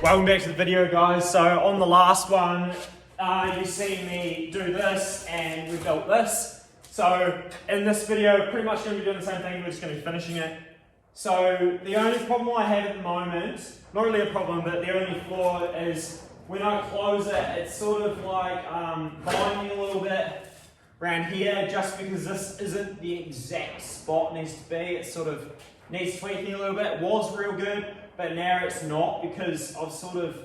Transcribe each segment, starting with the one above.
Welcome back to the video, guys. So on the last one, you see me do this and we built this. So in this video, pretty much going to be doing the same thing, we're just going to be finishing it. So the only problem I have at the moment, not really a problem, but the only flaw is when I close it, it's sort of like binding a little bit around here, just because this isn't the exact spot it needs to be. It sort of needs tweaking a little bit. It was real good, but now it's not, because I've sort of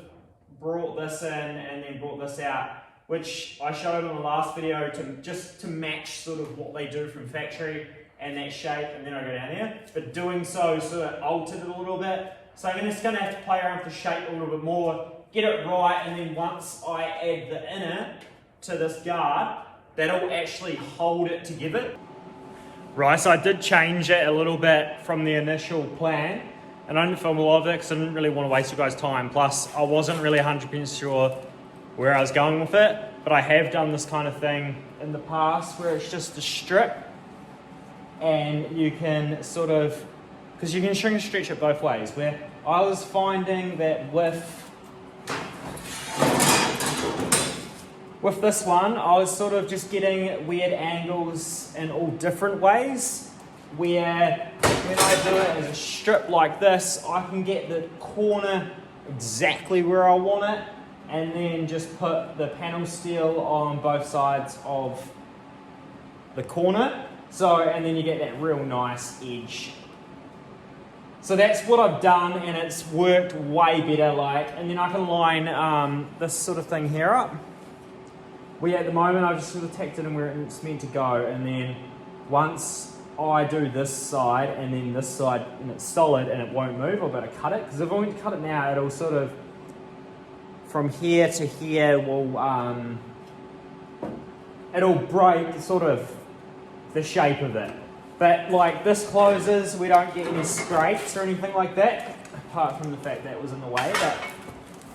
brought this in and then brought this out, which I showed on the last video just to match sort of what they do from factory and that shape, and then I go down there. But doing so sort of altered it a little bit. So I'm just going to have to play around with the shape a little bit more, get it right, and then once I add the inner to this guard, that'll actually hold it together. Right, so I did change it a little bit from the initial plan, and I didn't film a lot of it because I didn't really want to waste you guys' time. Plus, I wasn't really 100% sure where I was going with it, but I have done this kind of thing in the past where it's just a strip, and you can sort of, because you can shrink and stretch it both ways, where I was finding that with this one, I was sort of just getting weird angles in all different ways, where when I do it as a strip like this, I can get the corner exactly where I want it, and then just put the panel steel on both sides of the corner. So, and then you get that real nice edge. So that's what I've done, and it's worked way better. And then I can line this sort of thing here up. At the moment, I've just sort of tacked it in where it's meant to go, and then once I do this side and then this side, and it's solid and it won't move, I'll better cut it, because if I went to cut it now, it'll sort of, from here to here, it'll break sort of the shape of it. But like this closes, we don't get any scrapes or anything like that, apart from the fact that it was in the way, but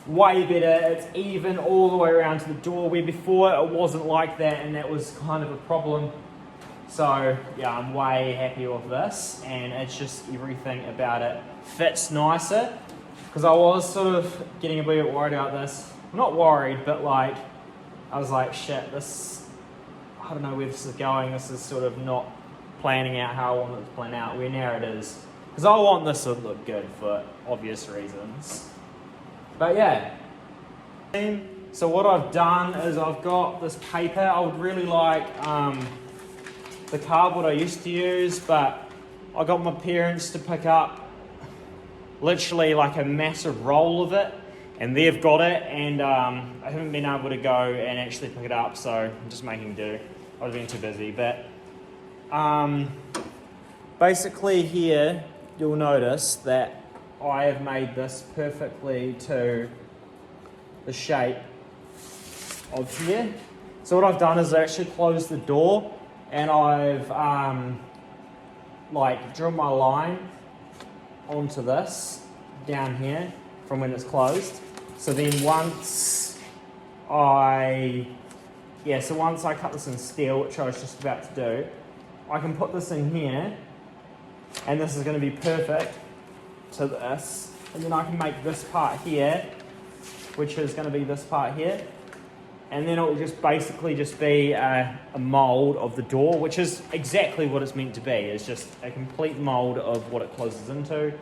way better. It's even all the way around to the door, where before it wasn't like that, and that was kind of a problem. So yeah, I'm way happy with this, and it's just everything about it fits nicer, because I was sort of getting a bit worried about this. Not worried, but like, I was like, shit, this, I don't know where this is going. This is sort of not planning out how I want it to plan out, where now it is. Because I want this to look good for obvious reasons. But yeah. So what I've done is I've got this paper. I would really like the cardboard I used to use, but I got my parents to pick up literally like a massive roll of it, and they've got it, and I haven't been able to go and actually pick it up, so I'm just making do. I've been too busy, but basically here you'll notice that I have made this perfectly to the shape of here. So what I've done is I actually closed the door, and I've drilled my line onto this down here from when it's closed. So then once I cut this in steel, which I was just about to do, I can put this in here, and this is going to be perfect to this, and then I can make this part here, which is going to be this part here, and then it will just basically just be a mold of the door, which is exactly what it's meant to be. It's just a complete mold of what it closes into,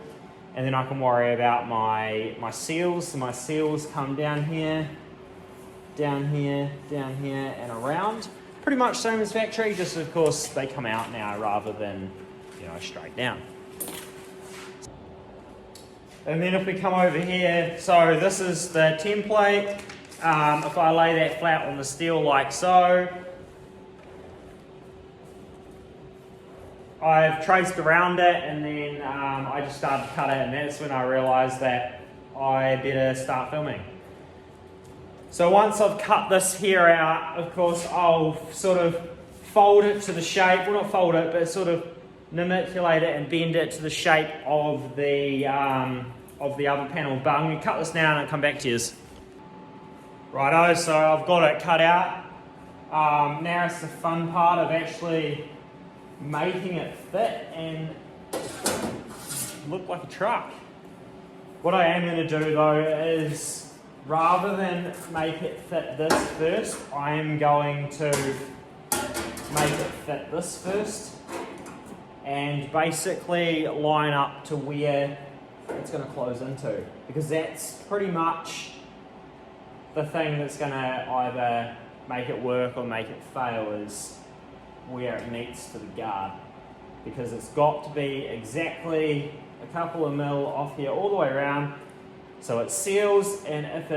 and then I can worry about my seals. So my seals come down here, down here, down here, and around. Pretty much same as factory, just of course they come out now rather than, straight down. And then if we come over here, so this is the template. If I lay that flat on the steel like so, I've traced around it, and then I just started to cut it, and that's when I realised that I better start filming. So once I've cut this here out, of course, I'll sort of fold it to the shape, well not fold it, but sort of manipulate it and bend it to the shape of the other panel. But I'm going to cut this now and I'll come back to you. Righto, so I've got it cut out. Now it's the fun part of actually making it fit and look like a truck. What I am going to do though is, rather than make it fit this first, I am going to make it fit this first and basically line up to where it's going to close into, because that's pretty much the thing that's going to either make it work or make it fail, is where it meets to the guard, because it's got to be exactly a couple of mil off here all the way around so it seals, and if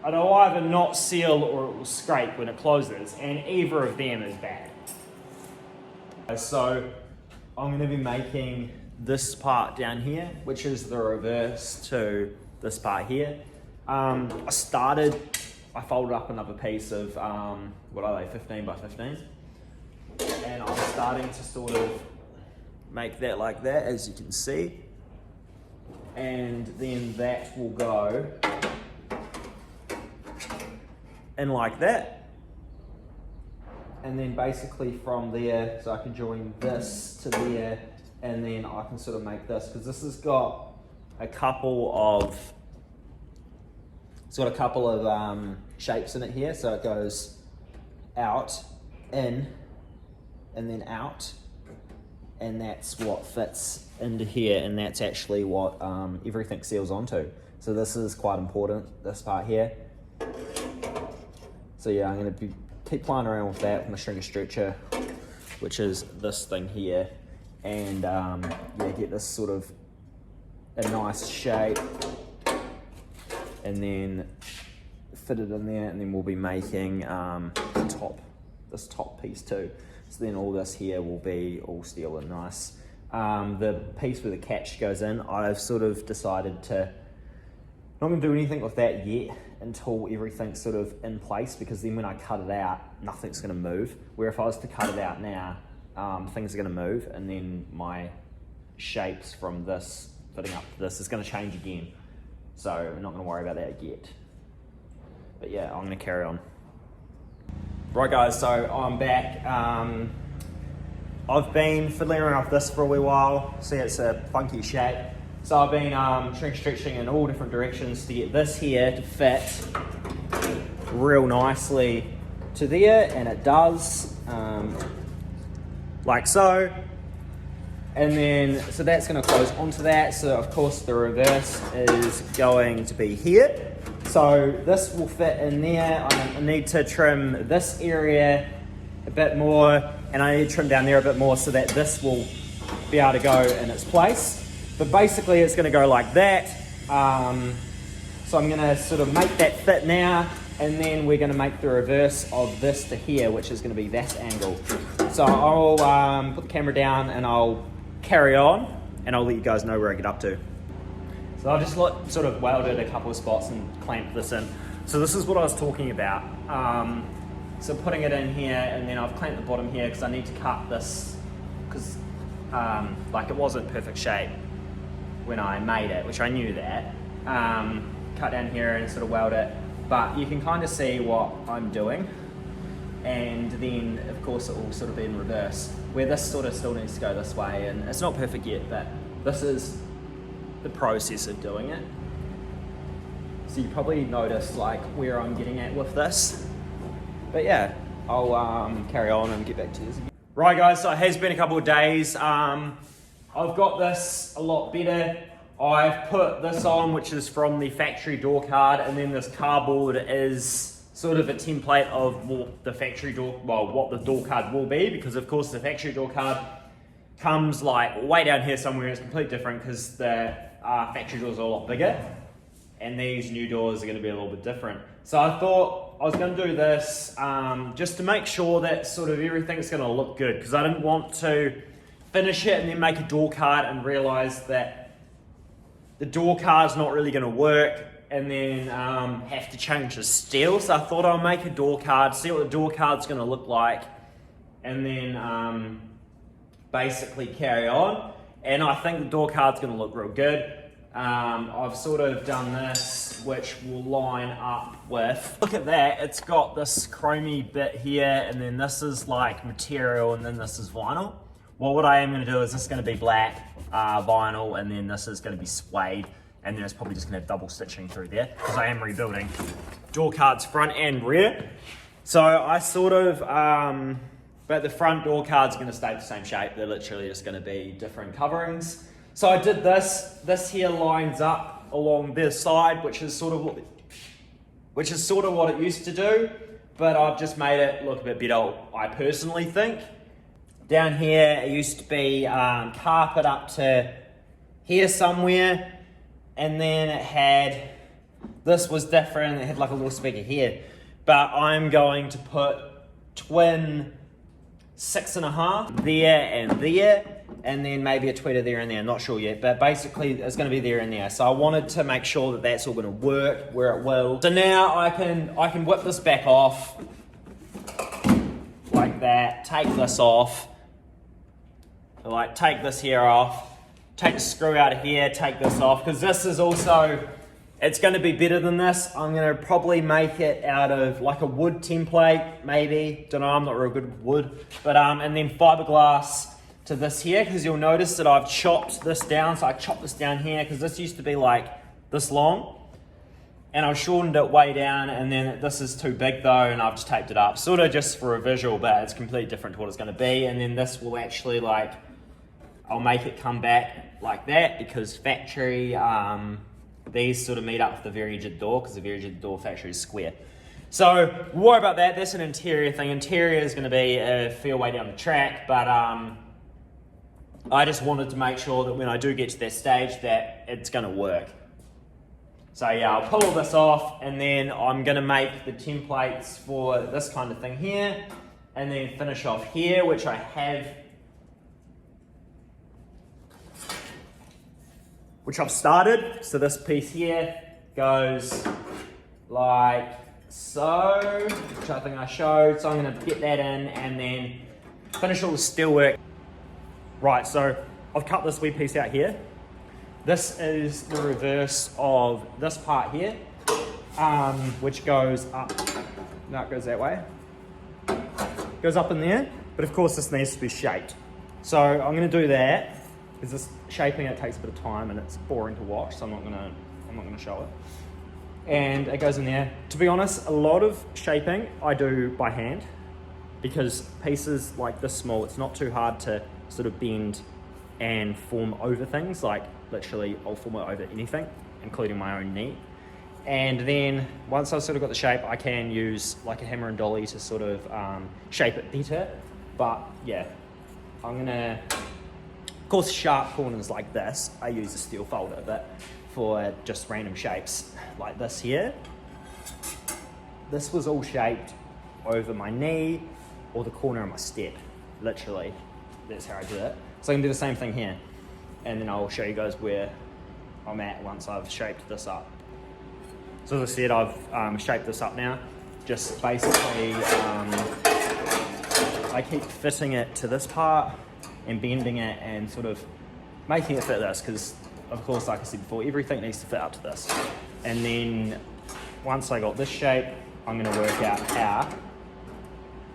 it'll either not seal or it will scrape when it closes, and either of them is bad. So I'm going to be making this part down here, which is the reverse to this part here. I folded up another piece of, what are they, 15 by 15? And I'm starting to sort of make that like that, as you can see. And then that will go in like that. And then basically from there, so I can join this to there, and then I can sort of make this, because this has got a couple of shapes in it here. So it goes out, in, and then out, and that's what fits into here, and that's actually what everything seals onto. So this is quite important, this part here. So yeah, I'm going to keep playing around with that. I'm going to string a stretcher, which is this thing here, and yeah, get this sort of a nice shape, and then fit it in there, and then we'll be making this top piece too. So then all this here will be all steel and nice. The piece where the catch goes in, I've sort of decided to not going to do anything with that yet until everything's sort of in place, because then when I cut it out, nothing's going to move. Where if I was to cut it out now, things are going to move, and then my shapes from this fitting up to this is going to change again. So I'm not going to worry about that yet. But yeah, I'm going to carry on. Right guys, so I'm back. I've been fiddling around with this for a wee while. See, it's a funky shape. So I've been stretching in all different directions to get this here to fit real nicely to there, and it does, like so. And then, so that's going to close onto that. So of course the reverse is going to be here. So this will fit in there. I need to trim this area a bit more, and I need to trim down there a bit more so that this will be able to go in its place. But basically it's going to go like that. So I'm going to sort of make that fit now, and then we're going to make the reverse of this to here, which is going to be that angle. So I'll put the camera down and I'll carry on, and I'll let you guys know where I get up to. So I just sort of welded a couple of spots and clamped this in. So this is what I was talking about. So putting it in here, and then I've clamped the bottom here because I need to cut this, because like it wasn't perfect shape when I made it, which I knew that. Cut down here and sort of weld it, but you can kind of see what I'm doing. And then of course it will sort of be in reverse, where this sort of still needs to go this way, and it's not perfect yet, but this is the process of doing it. So you probably noticed like where I'm getting at with this. But yeah, I'll carry on and get back to this again. Right guys, so it has been a couple of days. I've got this a lot better. I've put this on, which is from the factory door card, and then this cardboard is sort of a template of what the factory door, well, what the door card will be, because of course the factory door card comes like way down here somewhere. It's completely different because the factory doors are a lot bigger, and these new doors are going to be a little bit different. So I thought I was going to do this just to make sure that sort of everything's going to look good, because I didn't want to finish it and then make a door card and realize that the door card's not really going to work, and then have to change the steel. So I thought I'll make a door card, see what the door card's going to look like, and then basically carry on. And I think the door card's going to look real good. I've sort of done this, which will line up with, look at that, it's got this chromy bit here, and then this is like material, and then this is vinyl. Well, what I am going to do is this is going to be black vinyl, and then this is going to be suede, and then it's probably just going to have double stitching through there, because I am rebuilding door cards front and rear. So I sort of, but the front door cards are going to stay the same shape, they're literally just going to be different coverings. So I did this here lines up along this side, which is sort of what it used to do, but I've just made it look a bit better, I personally think. Down here, it used to be carpet up to here somewhere, and then it had, this was different, it had like a little speaker here, but I'm going to put twin 6.5 there, and then maybe a tweeter there and there, I'm not sure yet, but basically it's going to be there and there. So I wanted to make sure that that's all going to work where it will. So now I can whip this back off like that, take this off, like take this here off, take the screw out of here, take this off, because this is also, it's going to be better than this. I'm going to probably make it out of like a wood template, maybe, don't know, I'm not real good with wood, but and then fiberglass to this here, because you'll notice that I've chopped this down. So I chopped this down here because this used to be like this long, and I've shortened it way down, and then this is too big though, and I've just taped it up, sort of just for a visual, but it's completely different to what it's going to be. And then this will actually, like, I'll make it come back like that, because factory, these sort of meet up with the very edge of the door, because the very edge of the door factory is square. So we'll worry about that. That's an interior thing. Interior is going to be a fair way down the track, but I just wanted to make sure that when I do get to that stage that it's going to work. So yeah, I'll pull all this off, and then I'm going to make the templates for this kind of thing here, and then finish off here, which I have, which I've started. So this piece here goes like so, which I think I showed. So I'm going to get that in and then finish all the steelwork. Right, so I've cut this wee piece out here. This is the reverse of this part here, which goes up. No, it goes that way. Goes up in there, but of course this needs to be shaped. So I'm going to do that, because this shaping it takes a bit of time and it's boring to watch, so I'm not going to show it. And it goes in there. To be honest, a lot of shaping I do by hand, because pieces like this small, it's not too hard to sort of bend and form over things. Like literally I'll form it over anything, including my own knee. And then once I've sort of got the shape, I can use like a hammer and dolly to sort of shape it better. But yeah, I'm gonna, of course, sharp corners like this, I use a steel folder, but for just random shapes like this here, this was all shaped over my knee or the corner of my step, literally. That's how I do it. So I can do the same thing here, and then I'll show you guys where I'm at once I've shaped this up. So as I said, I've shaped this up now. Just basically, I keep fitting it to this part and bending it and sort of making it fit this, because of course, like I said before, everything needs to fit up to this. And then once I got this shape, I'm going to work out how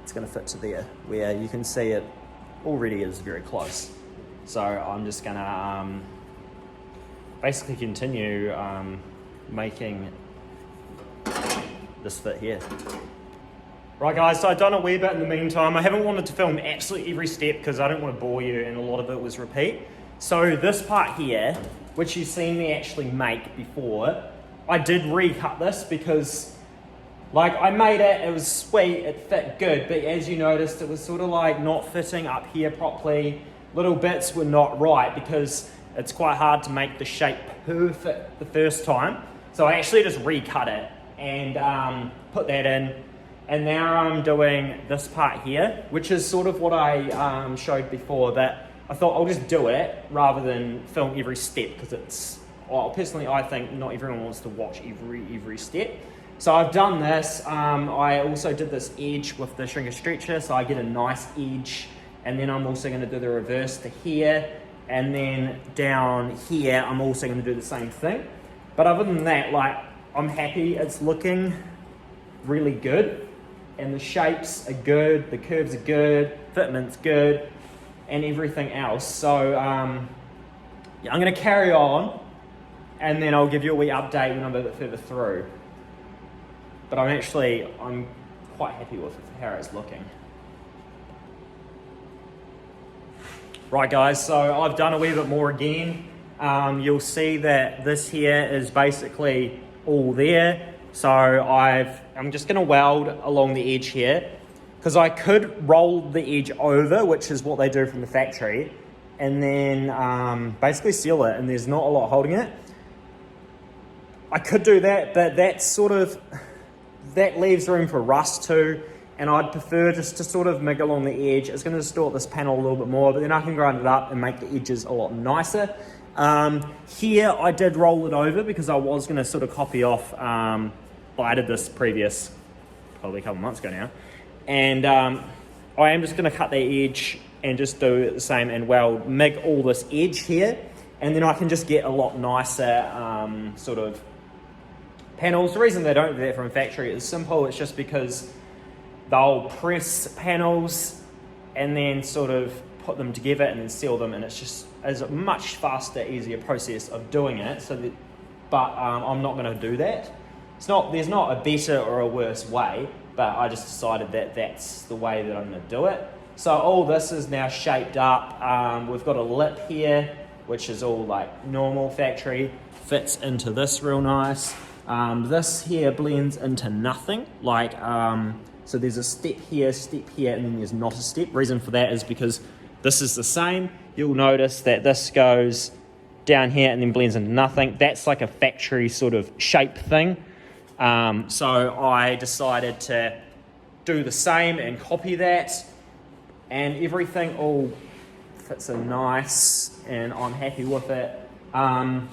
it's going to fit to there, where you can see it already is very close. So I'm just going to basically continue making this fit here. Right guys, so I've done a wee bit in the meantime. I haven't wanted to film absolutely every step because I don't want to bore you, and a lot of it was repeat. So this part here, which you've seen me actually make before, I did recut this because like I made it, it was sweet, it fit good, but as you noticed, it was sort of like not fitting up here properly. Little bits were not right because it's quite hard to make the shape perfect the first time. So I actually just recut it and put that in. And now I'm doing this part here, which is sort of what I showed before, that I thought I'll just do it rather than film every step, because it's, well, personally I think not everyone wants to watch every step. So I've done this. I also did this edge with the shrink and stretcher, so I get a nice edge, and then I'm also going to do the reverse to here, And then down here, I'm also going to do the same thing. But other than that, like, I'm happy. It's looking really good. And the shapes are good, the curves are good, fitment's good, and everything else. So yeah, I'm going to carry on, and then I'll give you a wee update when I'm a bit further through. But I'm quite happy with how it's looking. Right guys, so I've done a wee bit more again. You'll see that this here is basically all there. So I'm just going to weld along the edge here, because I could roll the edge over, which is what they do from the factory, and then basically seal it, and there's not a lot holding it. I could do that, but that leaves room for rust too, and I'd prefer just to sort of mig along the edge. It's going to distort this panel a little bit more, but then I can grind it up and make the edges a lot nicer. Here I did roll it over because I was going to sort of copy off, I did this probably a couple months ago now, and I am just going to cut the edge and just do the same and weld, mig all this edge here, and then I can just get a lot nicer sort of panels. The reason they don't do that from a factory is simple. It's just because they'll press panels and then sort of put them together and then seal them, and it's a much faster, easier process of doing it. But I'm not going to do that. There's not a better or a worse way, but I just decided that that's the way that I'm going to do it. So all this is now shaped up. We've got a lip here, which is all like normal factory, fits into this real nice. This here blends into nothing, so there's a step here, and then there's not a step. Reason for that is because this is the same. You'll notice that this goes down here and then blends into nothing. That's like a factory sort of shape thing. So I decided to do the same and copy that, and everything all fits in nice, and I'm happy with it. I'm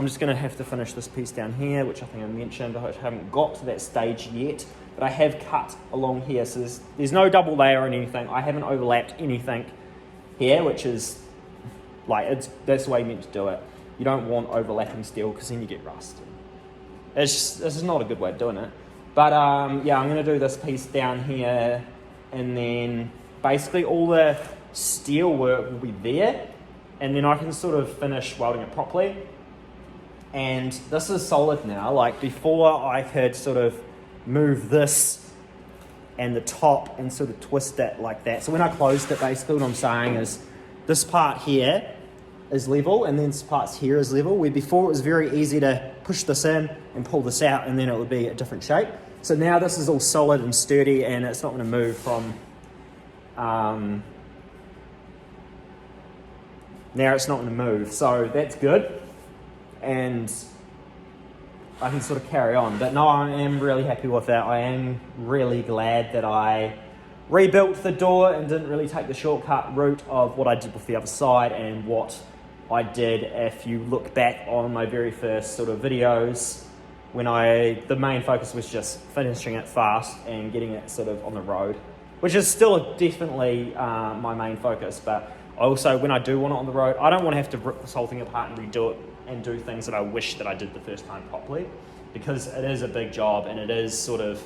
just going to have to finish this piece down here, which I think I mentioned. I haven't got to that stage yet, but I have cut along here, so there's no double layer or anything. I haven't overlapped anything here, which is that's the way you meant to do it. You don't want overlapping steel, because then you get rust. This is not a good way of doing it. But yeah, I'm going to do this piece down here, and then basically all the steel work will be there, and then I can sort of finish welding it properly. And this is solid now. Like before, I could sort of move this and the top and sort of twist it like that. So when I closed it, basically what I'm saying is this part here is level, and then this part here is level, where before it was very easy to push this in and pull this out, and then it would be a different shape. So now this is all solid and sturdy, and it's not going to move from now it's not going to move, so that's good, and I can sort of carry on. But no, I am really happy with that. I am really glad that I rebuilt the door and didn't really take the shortcut route of what I did with the other side and what I did. If you look back on my very first sort of videos, the main focus was just finishing it fast and getting it sort of on the road, which is still definitely my main focus. But also, when I do want it on the road, I don't want to have to rip this whole thing apart and redo it and do things that I wish that I did the first time properly, because it is a big job, and it is sort of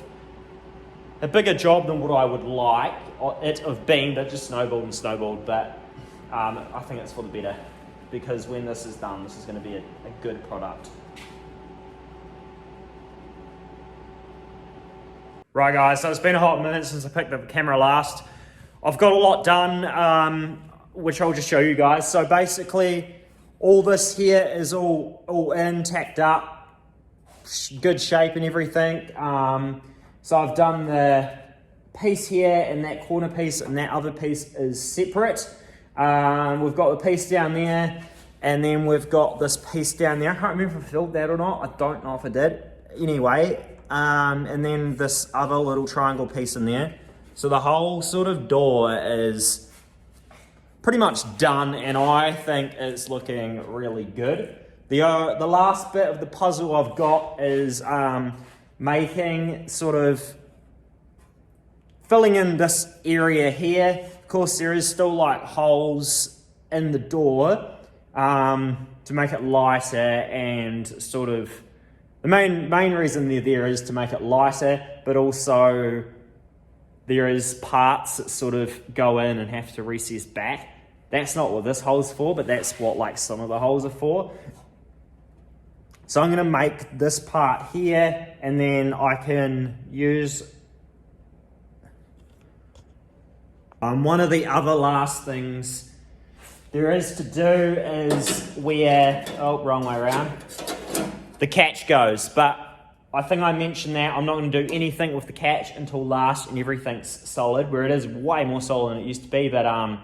a bigger job than what I would like it to have been, but just snowballed. But I think it's for the better, because when this is done, this is going to be a good product. Right guys, so it's been a hot minute since I picked up the camera last. I've got a lot done, which I'll just show you guys. So basically, all this here is all in, tacked up, good shape and everything. So I've done the piece here, and that corner piece and that other piece is separate. We've got the piece down there, and then we've got this piece down there. I can't remember if I filled that or not. I don't know if I did. Anyway, and then this other little triangle piece in there. So the whole sort of door is pretty much done, and I think it's looking really good. The last bit of the puzzle I've got is making sort of filling in this area here. Of course, there is still like holes in the door, to make it lighter, and sort of the main reason they're there is to make it lighter, but also there is parts that sort of go in and have to recess back. That's not what this hole's for, but that's what like some of the holes are for. So I'm going to make this part here, and then I can use one of the other last things there is to do is where, oh, wrong way around, the catch goes. But I think I mentioned that I'm not going to do anything with the catch until last and everything's solid, where it is way more solid than it used to be, but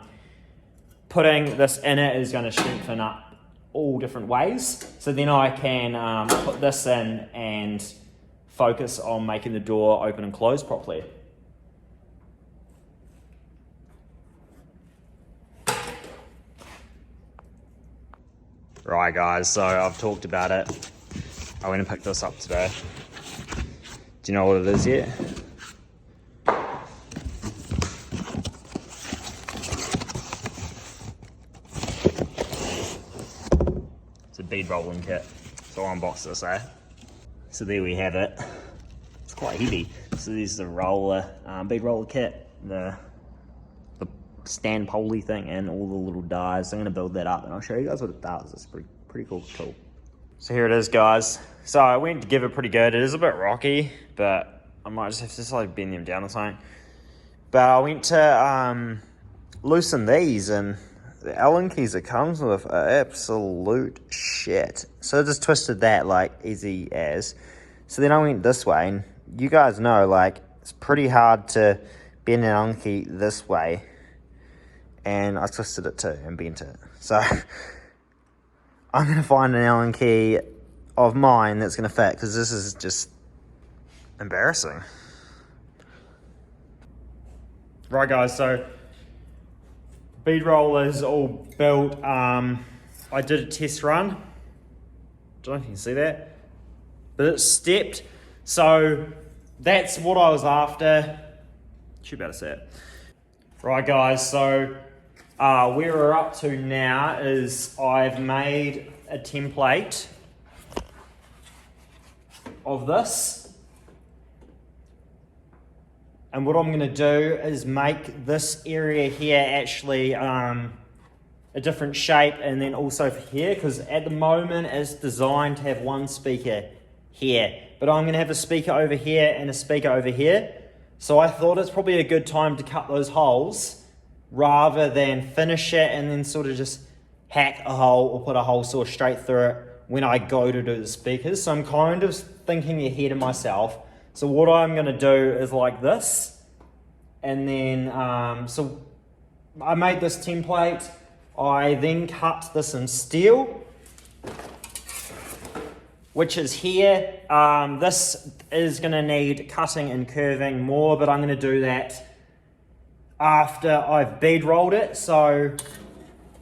putting this in it is going to strengthen up all different ways. So then I can put this in and focus on making the door open and close properly. Right guys, so I've talked about it. I went and picked this up today. Do you know what it is yet? It's a bead rolling kit. So I'll unbox this, eh? So there we have it. It's quite heavy. So there's the roller, bead roller kit, the stand pulley thing, and all the little dies. So I'm gonna build that up and I'll show you guys what it does. It's pretty cool tool. So here it is, guys. So I went to give it pretty good. It is a bit rocky, but I might just have to like bend them down or something. But I went to loosen these, and the Allen keys it comes with are absolute shit. So I just twisted that like easy as. So then I went this way, and you guys know like it's pretty hard to bend an Allen key this way. And I twisted it too and bent it. So I'm going to find an Allen key of mine that's going to fit, because this is just embarrassing. Right guys, so bead roller is all built. I did a test run. Don't know if you can see that, but it's stepped. So that's what I was after. Should be able to see it. Right guys, so where we're up to now is I've made a template of this, and what I'm going to do is make this area here actually a different shape, and then also for here, because at the moment it's designed to have one speaker here, but I'm going to have a speaker over here and a speaker over here. So I thought it's probably a good time to cut those holes rather than finish it and then sort of just hack a hole or put a hole saw straight through it when I go to do the speakers. So I'm kind of thinking ahead of myself. So what I'm going to do is like this, and then so I made this template. I then cut this in steel, which is here. This is going to need cutting and curving more, but I'm going to do that after I've bead rolled it. So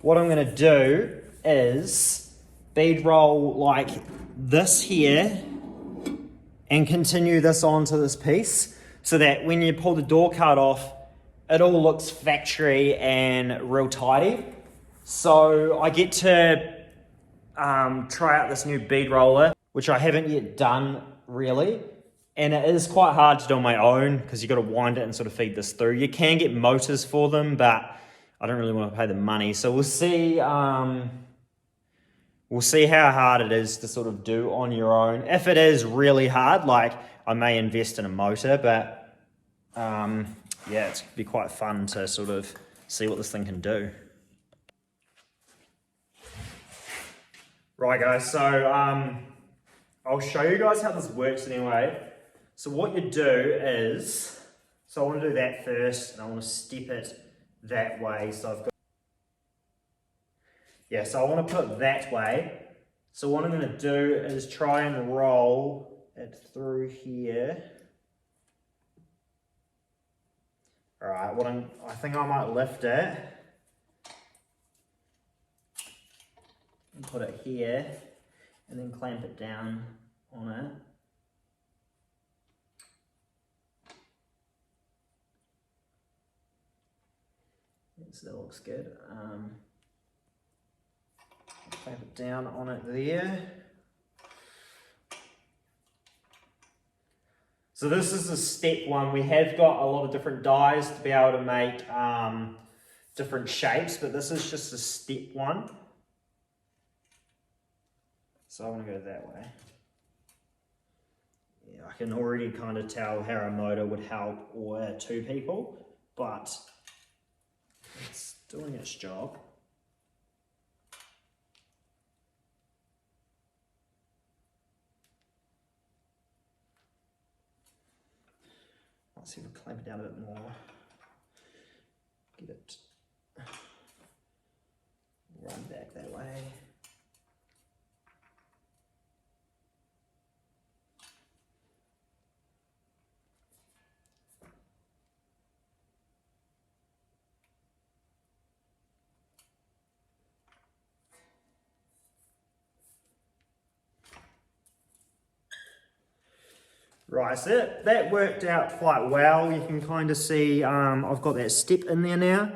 what I'm going to do is bead roll like this here and continue this onto this piece, so that when you pull the door card off, it all looks factory and real tidy. So I get to try out this new bead roller, which I haven't yet done really. And it is quite hard to do on my own, because you've got to wind it and sort of feed this through. You can get motors for them, but I don't really want to pay the money. So we'll see how hard it is to sort of do on your own. If it is really hard, like I may invest in a motor, but yeah, it's going to be quite fun to sort of see what this thing can do. Right guys, so I'll show you guys how this works anyway. So what you do is, so I want to do that first, and I want to step it that way. So I've got, yeah, so I want to put it that way. So what I'm going to do is try and roll it through here. All right, I think I might lift it and put it here, and then clamp it down on it. So that looks good. clamp it down on it there. So this is the step one. We have got a lot of different dies to be able to make different shapes, but this is just a step one. So I want to go that way. Yeah, I can already kind of tell how a motor would help or two people, but it's doing its job. Let's see if we clamp it down a bit more. Get it run back that way. Right, so that worked out quite well. You can kind of see I've got that step in there now.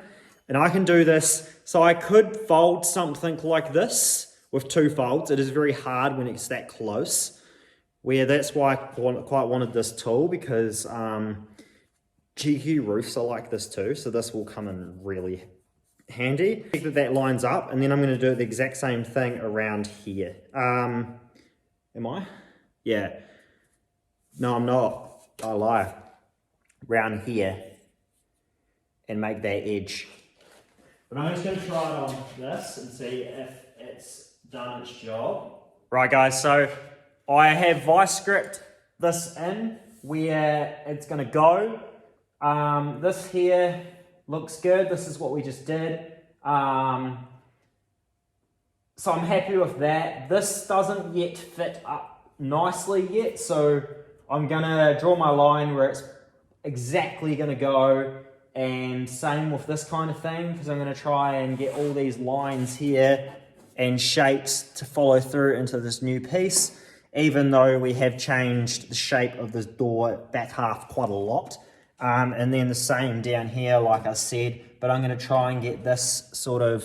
And I can do this. So I could fold something like this with two folds. It is very hard when it's that close. That's why I quite wanted this tool, because GQ roofs are like this too. So this will come in really handy. I think that lines up, and then I'm going to do the exact same thing around here. Am I? Yeah. No, I'm not. I lie. Round here and make that edge. But I'm just going to try it on this and see if it's done its job. Right, guys, so I have vice gripped this in where it's going to go. This here looks good. This is what we just did. So I'm happy with that. This doesn't yet fit up nicely yet, so I'm going to draw my line where it's exactly going to go, and same with this kind of thing, because I'm going to try and get all these lines here and shapes to follow through into this new piece, even though we have changed the shape of this door back half quite a lot. And then the same down here, like I said, but I'm going to try and get this sort of,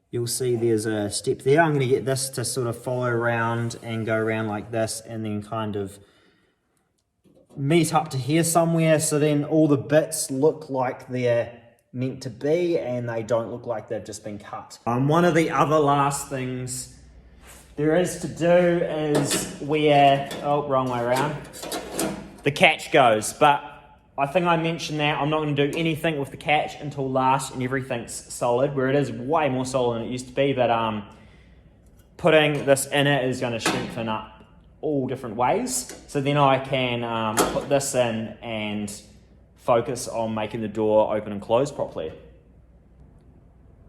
you'll see there's a step there. I'm going to get this to sort of follow around and go around like this, and then kind of meet up to here somewhere, so then all the bits look like they're meant to be and they don't look like they've just been cut. One of the other last things there is to do is where, oh, wrong way around, the catch goes. But I think I mentioned that I'm not going to do anything with the catch until last and everything's solid, where it is way more solid than it used to be, but putting this in it is going to strengthen up all different ways. So then I can put this in and focus on making the door open and close properly.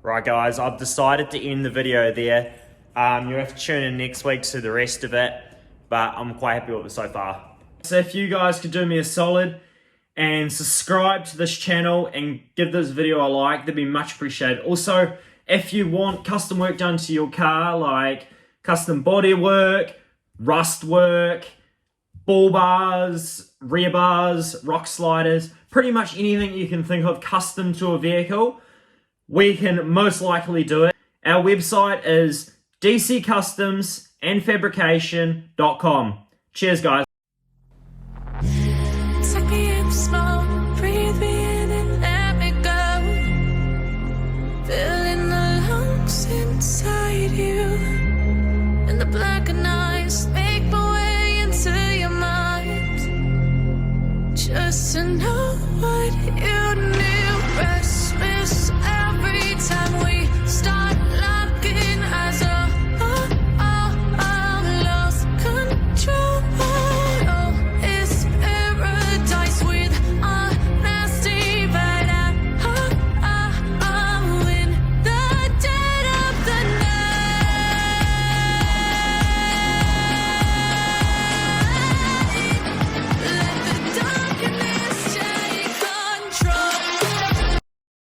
Right, guys, I've decided to end the video there. You have to tune in next week to the rest of it, but I'm quite happy with it so far. So if you guys could do me a solid and subscribe to this channel and give this video a like, that'd be much appreciated. Also, if you want custom work done to your car, like custom body work, rust work, ball bars, rear bars, rock sliders, pretty much anything you can think of custom to a vehicle, we can most likely do it. Our website is dccustomsandfabrication.com. Cheers, guys. Take me in small, breathe me in and let me go. Filling the lungs inside you, and the blackened eyes make my way into your mind, just to know what you need.